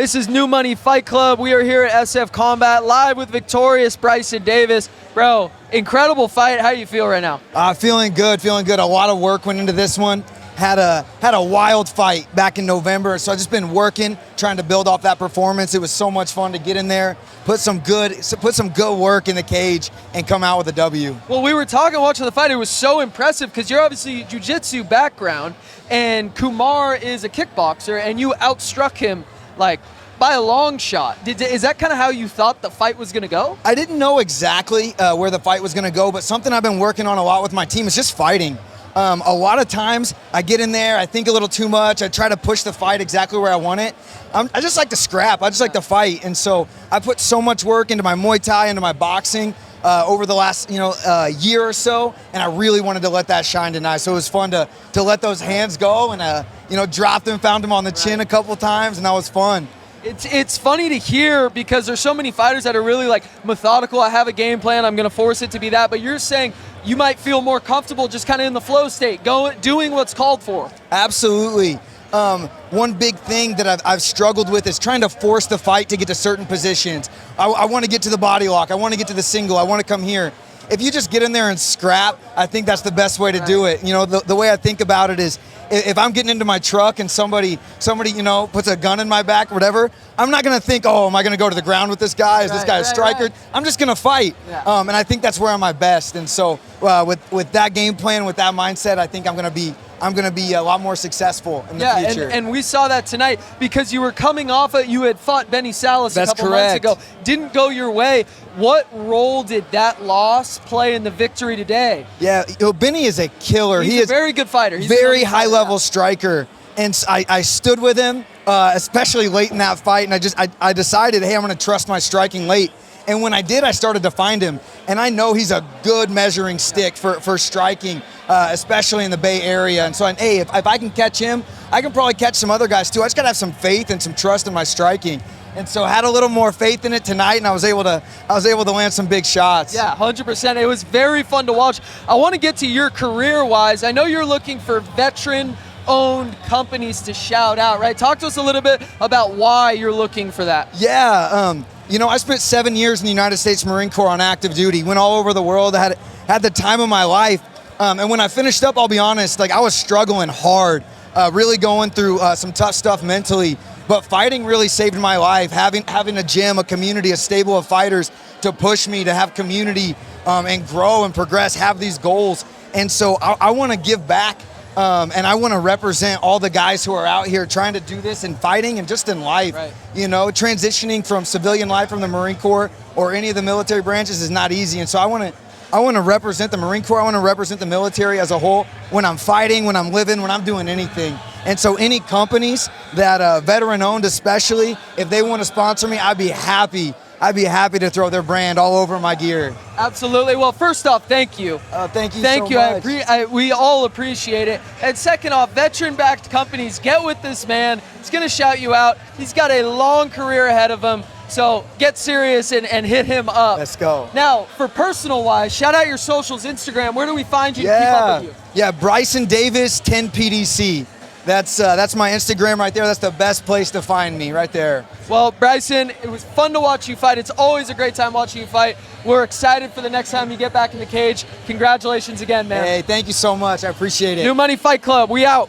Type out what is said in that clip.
This is New Money Fight Club. We are here at SF Combat, live with victorious Bryson Davis. Bro, incredible fight. How do you feel right now? Feeling good. A lot of work went into this one. Had a wild fight back in November, so I've just been working, trying to build off that performance. It was so much fun to get in there, put some good work in the cage, and come out with a W. Well, we were watching the fight. It was so impressive because you're obviously jiu-jitsu background, and Kumar is a kickboxer, and you outstruck him like by a long shot. Is that kind of how you thought the fight was going to go? I didn't know exactly where the fight was going to go, but something I've been working on a lot with my team is just fighting. A lot of times I get in there, I think a little too much, I try to push the fight exactly where I want it. I just like to scrap, I just like to fight, and so I put so much work into my Muay Thai, into my boxing over the last year or so, and I really wanted to let that shine tonight. So it was fun to let those hands go and drop them, found them on the chin a couple times, and that was fun. It's funny to hear because there's so many fighters that are really like methodical. I have a game plan, I'm going to force it to be that, but you're saying you might feel more comfortable just kind of in the flow state, doing what's called for. Absolutely. One big thing that I've struggled with is trying to force the fight to get to certain positions. I want to get to the body lock, I want to get to the single, I want to come here. If you just get in there and scrap, I think that's the best way to do it. The way I think about it is, if I'm getting into my truck and somebody puts a gun in my back or whatever, I'm not going to think, oh, am I going to go to the ground with this guy? Is this guy a striker? I'm just going to fight. Yeah. And I think that's where I'm my best. And so with that game plan, with that mindset, I think I'm going to be a lot more successful in the future. And we saw that tonight because you were coming off you had fought Benny Salas a couple months ago. Didn't go your way. What role did that loss play in the victory today? Yeah, Benny is a killer. He's a very good fighter. He's very high-level striker. And I stood with him, especially late in that fight, and I decided, hey, I'm going to trust my striking late. And when I did, I started to find him. And I know he's a good measuring stick for striking, especially in the Bay Area. And so, hey, if I can catch him, I can probably catch some other guys too. I just got to have some faith and some trust in my striking. And so I had a little more faith in it tonight, and I was able to land some big shots. Yeah, 100%. It was very fun to watch. I want to get to your career-wise. I know you're looking for veteran-owned companies to shout out, right? Talk to us a little bit about why you're looking for that. Yeah, I spent 7 years in the United States Marine Corps on active duty, went all over the world, I had the time of my life. And when I finished up, I'll be honest, I was struggling hard, really going through some tough stuff mentally. But fighting really saved my life. Having a gym, a community, a stable of fighters to push me to have community and grow and progress, have these goals. And so I want to give back. And I want to represent all the guys who are out here trying to do this in fighting and just in life. Right. Transitioning from civilian life from the Marine Corps or any of the military branches is not easy. And so I want to represent the Marine Corps. I want to represent the military as a whole when I'm fighting, when I'm living, when I'm doing anything. And so any companies that veteran-owned especially, if they want to sponsor me, I'd be happy to throw their brand all over my gear. Absolutely. Well, first off, thank you. Thank you so much. We all appreciate it. And second off, veteran-backed companies, get with this man. He's going to shout you out. He's got a long career ahead of him. So get serious and hit him up. Let's go. Now, for personal-wise, shout out your socials, Instagram. Where do we find you to keep up with you? Yeah, Bryson Davis 10 PDC. That's my Instagram right there. That's the best place to find me, right there. Well, Bryson, it was fun to watch you fight. It's always a great time watching you fight. We're excited for the next time you get back in the cage. Congratulations again, man. Hey, thank you so much. I appreciate it. New Money Fight Club, we out.